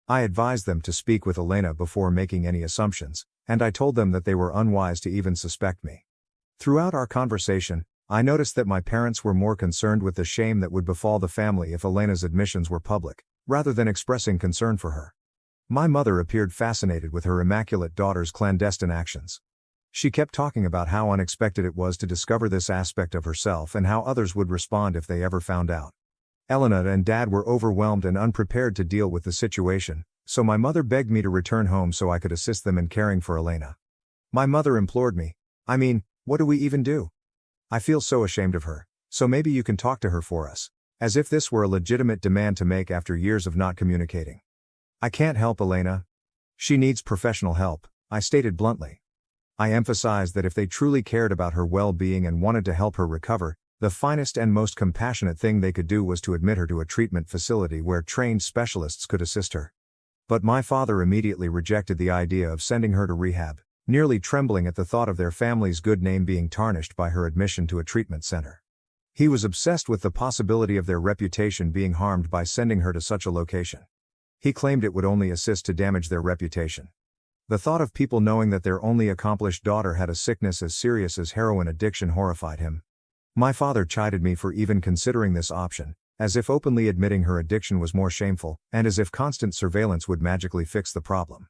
I advised them to speak with Elena before making any assumptions, and I told them that they were unwise to even suspect me. Throughout our conversation, I noticed that my parents were more concerned with the shame that would befall the family if Elena's admissions were public, rather than expressing concern for her. My mother appeared fascinated with her immaculate daughter's clandestine actions. She kept talking about how unexpected it was to discover this aspect of herself and how others would respond if they ever found out. Elena and Dad were overwhelmed and unprepared to deal with the situation, so my mother begged me to return home so I could assist them in caring for Elena. My mother implored me, what do we even do? I feel so ashamed of her, so maybe you can talk to her for us. As if this were a legitimate demand to make after years of not communicating. I can't help Elena. She needs professional help, I stated bluntly. I emphasized that if they truly cared about her well-being and wanted to help her recover, the finest and most compassionate thing they could do was to admit her to a treatment facility where trained specialists could assist her. But my father immediately rejected the idea of sending her to rehab, nearly trembling at the thought of their family's good name being tarnished by her admission to a treatment center. He was obsessed with the possibility of their reputation being harmed by sending her to such a location. He claimed it would only assist to damage their reputation. The thought of people knowing that their only accomplished daughter had a sickness as serious as heroin addiction horrified him. My father chided me for even considering this option, as if openly admitting her addiction was more shameful, and as if constant surveillance would magically fix the problem.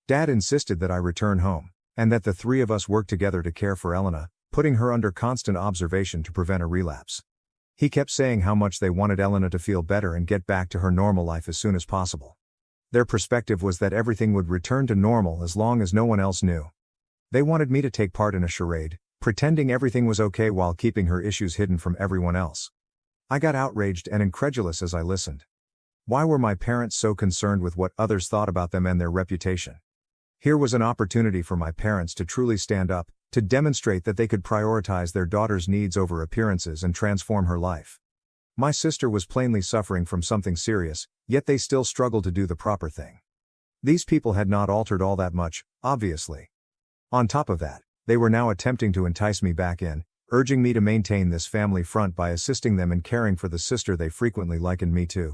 Dad insisted that I return home, and that the three of us work together to care for Elena, putting her under constant observation to prevent a relapse. He kept saying how much they wanted Elena to feel better and get back to her normal life as soon as possible. Their perspective was that everything would return to normal as long as no one else knew. They wanted me to take part in a charade, pretending everything was okay while keeping her issues hidden from everyone else. I got outraged and incredulous as I listened. Why were my parents so concerned with what others thought about them and their reputation? Here was an opportunity for my parents to truly stand up, to demonstrate that they could prioritize their daughter's needs over appearances and transform her life. My sister was plainly suffering from something serious, yet they still struggled to do the proper thing. These people had not altered all that much, obviously. On top of that, they were now attempting to entice me back in, urging me to maintain this family front by assisting them in caring for the sister they frequently likened me to.